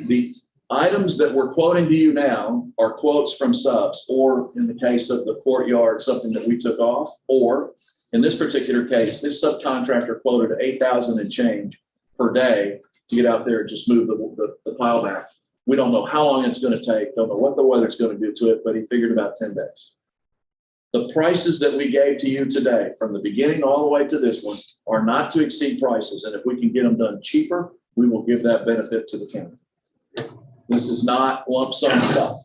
The items that we're quoting to you now are quotes from subs, or in the case of the courtyard, something that we took off, or in this particular case, this subcontractor quoted $8,000 and change per day to get out there and just move the pile back. We don't know how long it's going to take, don't know what the weather's going to do to it, but he figured about 10 days. The prices that we gave to you today, from the beginning all the way to this one, are not to exceed prices. And if we can get them done cheaper, we will give that benefit to the county. This is not lump sum stuff.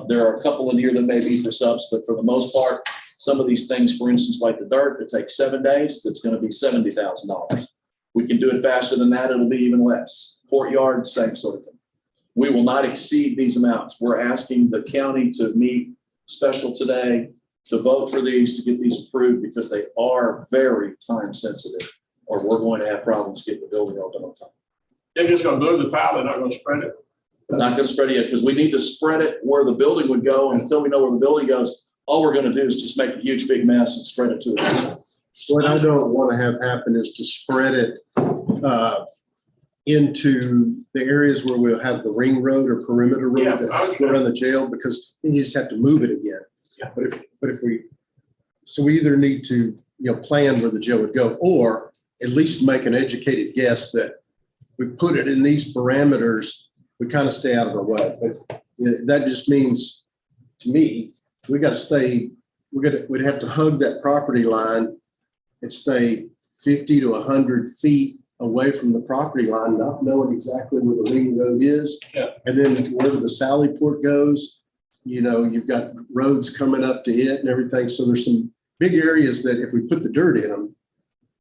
There are a couple in here that may be for subs, but for the most part, some of these things, for instance, like the dirt, that takes 7 days, that's going to be $70,000. We can do it faster than that. It'll be even less. Courtyard, same sort of thing. We will not exceed these amounts. We're asking the county to meet special today to vote for these, to get these approved, because they are very time sensitive, or we're going to have problems getting the building open on time. They're just gonna move the pile, they're not gonna spread it. Not going to spread it yet, because we need to spread it where the building would go. And until we know where the building goes, all we're going to do is just make a huge big mess and spread it to it. What I don't want to have happen is to spread it into the areas where we'll have the ring road or perimeter road Yeah, that's around the jail, because then you just have to move it again. Yeah. But if we either need to, plan where the jail would go, or at least make an educated guess that we put it in these parameters, we kind of stay out of our way. But that just means, to me, we'd have to hug that property line and stay 50 to 100 feet away from the property line, not knowing exactly where the ring road is. Yeah. And then wherever the Sally Port goes, you've got roads coming up to it and everything. So there's some big areas that if we put the dirt in them,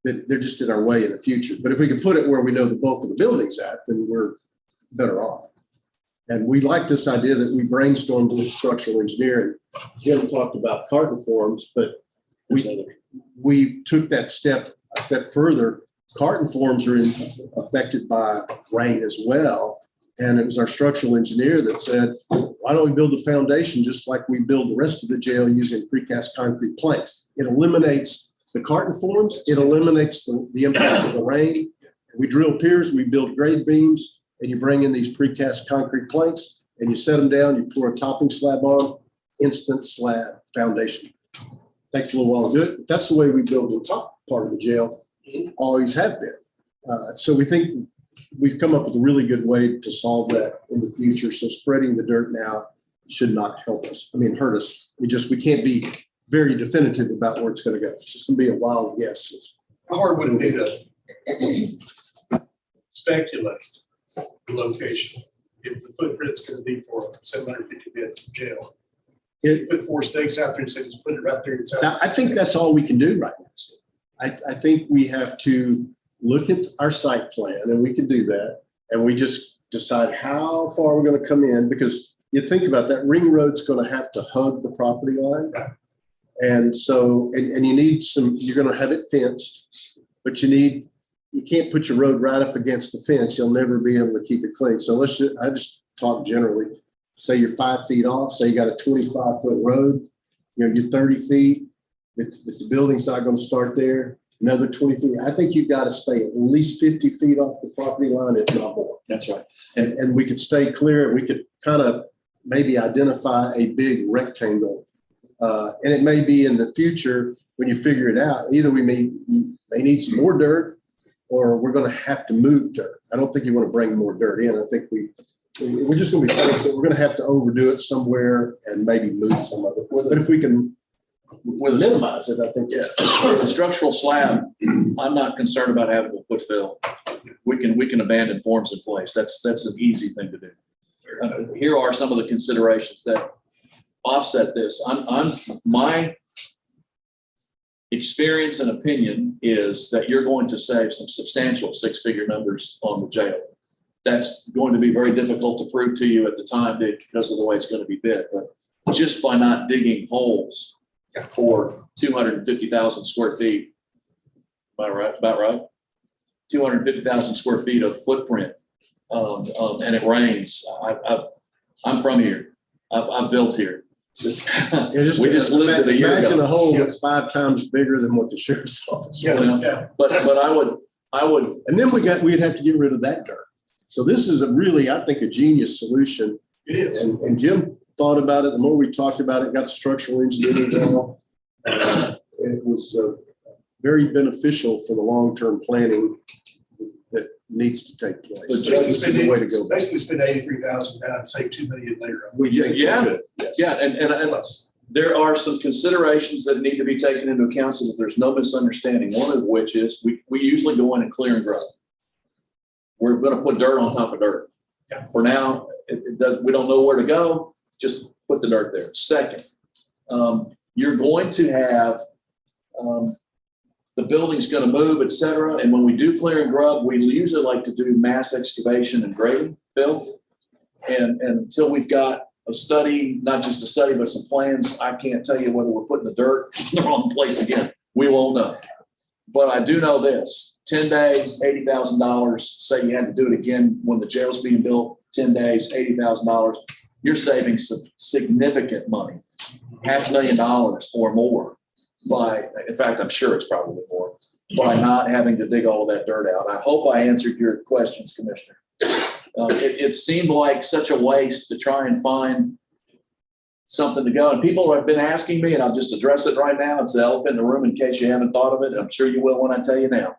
that they're just in our way in the future. But if we can put it where we know the bulk of the building's at, then we're better off. And we like this idea that we brainstormed with structural engineering. Jim talked about carton forms, but we took that step a step further. Carton forms are affected by rain as well. And it was our structural engineer that said, why don't we build a foundation just like we build the rest of the jail using precast concrete planks? It eliminates the carton forms. It eliminates the impact of the rain. We drill piers, we build grade beams, and you bring in these precast concrete planks and you set them down, you pour a topping slab on, instant slab foundation. Takes a little while to do it, but that's the way we build the top part of the jail, always have been. So we think we've come up with a really good way to solve that in the future. So spreading the dirt now should not help us. Hurt us. We can't be very definitive about where it's going to go. It's just going to be a wild guess. How hard would it be to speculate the location if the footprint's going to be for a 750 bed jail? Put 4 stakes out there and say, just put it right there. I think that's all we can do right now. I think we have to look at our site plan, and we can do that. And we just decide how far we're going to come in, because you think about that ring road's going to have to hug the property line. Right. And so, and you need you're going to have it fenced, but you can't put your road right up against the fence. You'll never be able to keep it clean. So I just talk generally. Say you're 5 feet off, say you got a 25-foot road, you're 30 feet. If the building's not gonna start there, another 20 feet, I think you've got to stay at least 50 feet off the property line, if not more. That's right. And we could stay clear, we could kind of maybe identify a big rectangle. And it may be in the future, when you figure it out, either we may need some more dirt or we're going to have to move dirt. I don't think you want to bring more dirt in. I think we're just going to be faced that we're going to have to overdo it somewhere and maybe move some of it. But if we can minimize it, I think, yeah. The structural slab, I'm not concerned about having to put fill. We can abandon forms in place. That's an easy thing to do. Here are some of the considerations that offset this. My experience and opinion is that you're going to save some substantial six-figure numbers on the jail. That's going to be very difficult to prove to you at the time because of the way it's going to be bid. But just by not digging holes for 250,000 square feet, am I right? About right? 250,000 square feet of footprint, and it rains. I'm from here. I've built here. We just lived it a year ago. Imagine a hole that's 5 times bigger than what the sheriff's office was. But I would. And then we'd have to get rid of that dirt. So this is really, I think, a genius solution. It is. And Jim thought about it. The more we talked about it, got structural engineering involved. It was very beneficial for the long-term planning that needs to take place. But So this is the way to go. Basically spend 83,000 now and save 2 million later. We think we Yeah. could, yes. Yeah, and there are some considerations that need to be taken into account so that there's no misunderstanding. One of which is we usually go in and clear and grow. We're going to put dirt on top of dirt. Yeah. For now, we don't know where to go. Just put the dirt there. Second, you're going to have the building's going to move, et cetera. And when we do clear and grub, we usually like to do mass excavation and grading, Bill. And until we've got a study, not just a study, but some plans, I can't tell you whether we're putting the dirt in the wrong place again. We won't know. But I do know this, 10 days, $80,000, say you had to do it again when the jail's being built, 10 days, $80,000, you're saving some significant money, $500,000 or more in fact, I'm sure it's probably more, by not having to dig all of that dirt out. I hope I answered your questions, Commissioner. It seemed like such a waste to try and find something to go. And people have been asking me, and I'll just address it right now. It's the elephant in the room in case you haven't thought of it. I'm sure you will when I tell you now.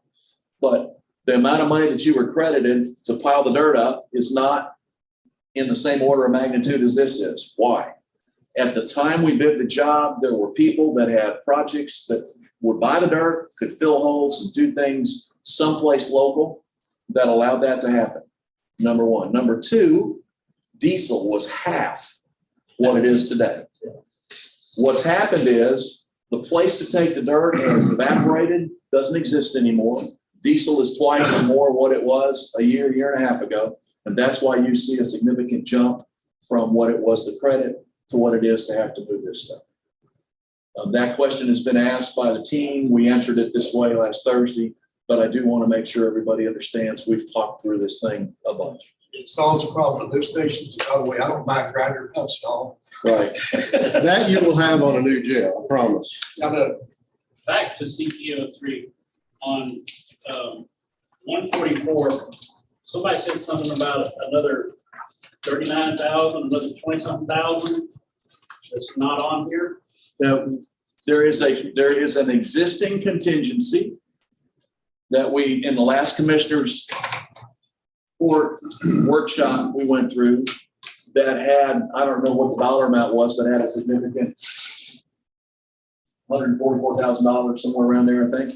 But the amount of money that you were credited to pile the dirt up is not in the same order of magnitude as this is. Why? At the time we bid the job, there were people that had projects that would buy the dirt, could fill holes and do things someplace local that allowed that to happen. Number one. Number two, diesel was half what it is today. What's happened is the place to take the dirt has evaporated, doesn't exist anymore. Diesel is twice more what it was a year and a half ago. And that's why you see a significant jump from what it was the credit to what it is to have to move this stuff. That question has been asked by the team. We answered it this way last Thursday, but I do want to make sure everybody understands we've talked through this thing a bunch. It solves the problem at lift stations. By the way, I don't buy grinder pump stall. Right. That you will have on a new jail, I promise. I know. Back to CPO 3 on 144. Somebody said something about another 39,000, another 20-something thousand. That's not on here. Now, there is an existing contingency that we, in the last commissioner's court workshop we went through, that had, I don't know what the dollar amount was, but had a significant $144,000, somewhere around there, I think.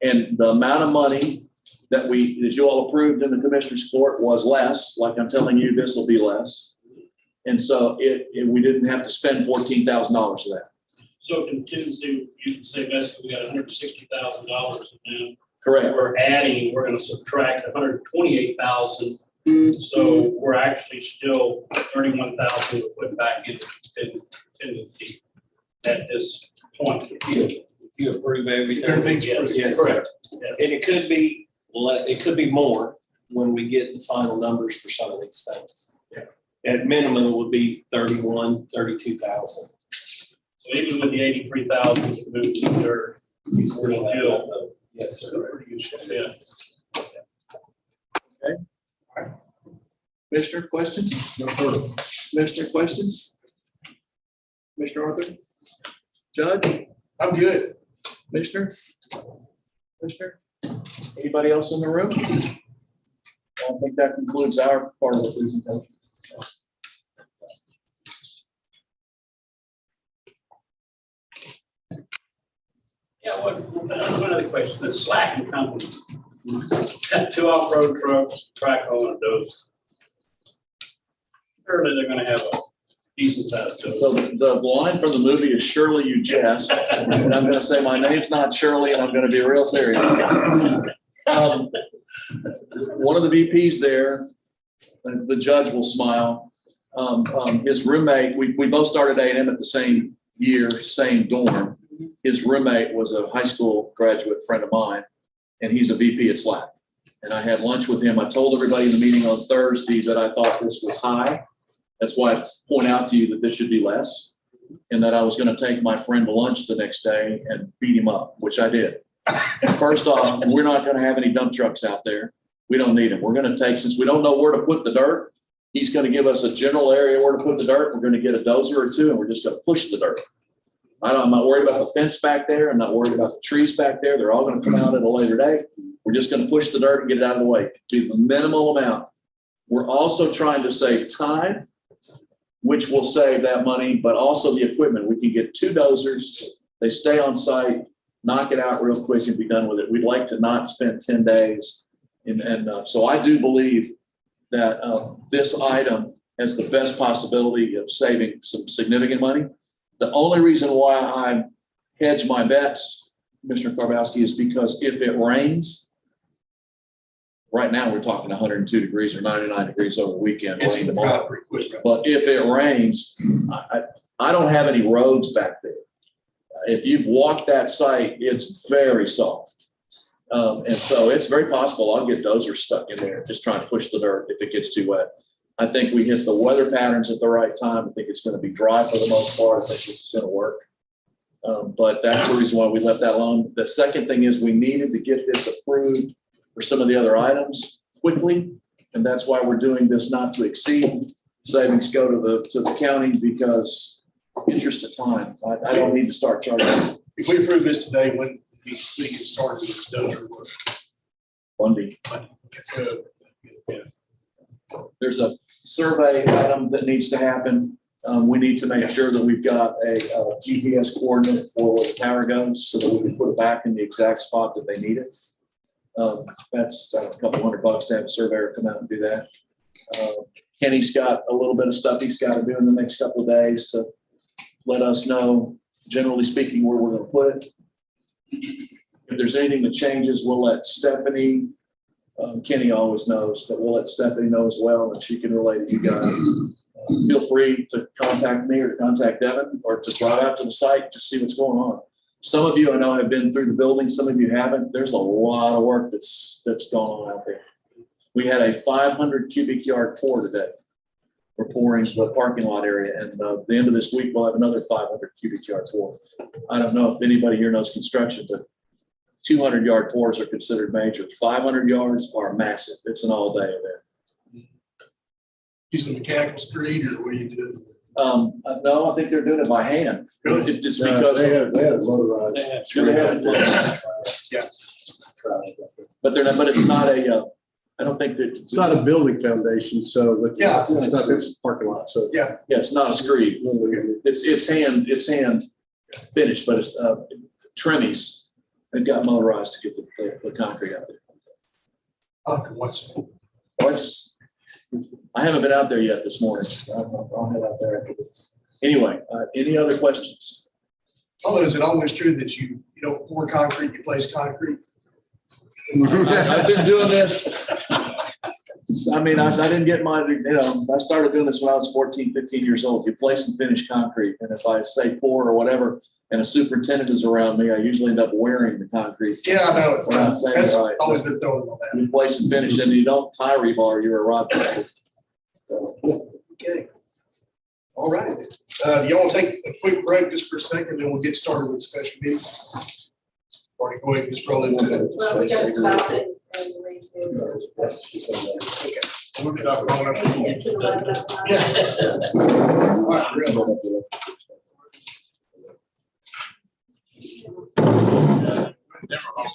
And the amount of money that you all approved in the commissioner's court was less. Like I'm telling you, this will be less. And so we didn't have to spend $14,000 for that. So contingency, you can say basically we got $160,000 in them. Correct. We're going to subtract 128,000. So we're actually still 31,000 to put back into contingency at this point. If you approve everything. Everything's Yes. approved. Yes, Correct. and it could be more when we get the final numbers for some of these things. Yeah. At minimum, it would be 32,000. So even with the 83,000 to move the dirt, we're still, Yes, sir. Pretty good shape. yeah. Commissioner, questions? No further. Commissioner, questions? Commissioner Arthur? Judge? I'm good. Commissioner? Commissioner? Anybody else in the room? I think that concludes our part of the presentation. Yeah, one other question, the Slack company, got 2 off-road trucks, track hole and those. Surely they're gonna have a decent size. tow. So the line from the movie is Surely You Jest, and I'm gonna say my name's not Shirley, and I'm gonna be real serious. One of the VPs there, the judge will smile. His roommate, we both started A&M at the same year, same dorm. His roommate was a high school graduate friend of mine, and he's a VP at Slack. And I had lunch with him. I told everybody in the meeting on Thursday that I thought this was high. That's why I point out to you that this should be less, and that I was going to take my friend to lunch the next day and beat him up, which I did. First off, we're not going to have any dump trucks out there. We don't need them. We're going to take, since we don't know where to put the dirt, he's going to give us a general area where to put the dirt. We're going to get a dozer or two, and we're just going to push the dirt. I'm not worried about the fence back there. I'm not worried about the trees back there. They're all going to come out at a later date. We're just going to push the dirt and get it out of the way. Do the minimal amount. We're also trying to save time, which will save that money, but also the equipment. We can get 2 dozers. They stay on site, knock it out real quick and be done with it. We'd like to not spend 10 days. So I do believe that this item has the best possibility of saving some significant money. The only reason why I hedge my bets, Commissioner Karbowski, is because if it rains, right now we're talking 102 degrees or 99 degrees over the weekend. It's rain gonna tomorrow. dry pretty quick, right? But if it rains, I don't have any roads back there. If you've walked that site, it's very soft. And so it's very possible I'll get dozers stuck in there just trying to push the dirt if it gets too wet. I think we hit the weather patterns at the right time. I think it's going to be dry for the most part. I think it's going to work. But that's the reason why we left that alone. The second thing is we needed to get this approved for some of the other items quickly. And that's why we're doing this not to exceed. Savings go to the county because interest of time. I don't need to start charging. If we approve this today, when we get started with this dozer work. Monday. There's a survey item that needs to happen. We need to make sure that we've got a GPS coordinate for where the tower goes so that we can put it back in the exact spot that they need it. That's a couple $100 to have a surveyor come out and do that. Kenny's got a little bit of stuff he's got to do in the next couple of days to let us know, generally speaking, where we're going to put it. If there's anything that changes, we'll let Stephanie, Kenny always knows, but we'll let Stephanie know as well, and she can relay to you guys. Feel free to contact me or to contact Devin or to drive out to the site to see what's going on. Some of you I know have been through the building. Some of you haven't. There's a lot of work that's going on out there. We had a 500 cubic yard pour today. We're pouring the parking lot area, and at the end of this week, we'll have another 500 cubic yard pour. I don't know if anybody here knows construction, but 200 yard pours are considered major. 500 yards are massive. It's an all day event. Using mechanical screed, or what are you doing? No, I think they're doing it by hand. Really? Just because They have motorized. They have motorized. Yeah. But they're not. But it's not a. I don't think that It's not a building foundation, so with Yeah. stuff, it's parking lot, so. Yeah. Yeah, it's not a screed. It's hand finished, but it's Tremmies. They've got motorized to get the concrete out there. I can watch it. I haven't been out there yet this morning. I'll head out there after this. Anyway, any other questions? Oh, is it always true that you don't pour concrete, you place concrete? I've been doing this. I mean, I didn't get my, I started doing this when I was 14, 15 years old. You place and finish concrete. And if I say pour or whatever, and a superintendent is around me, I usually end up wearing the concrete. Yeah, I know. We're not saying That's right. always been thrown on that. You place and finish, and you don't tie rebar, you're a rod picker. So, Okay. All right. Do you want to take a quick break just for a second, then we'll get started with the special meeting? Or go ahead and just roll into it. Well, we gotta stop and read the. We'll get up on up. It's 11:05. All right, real. Never.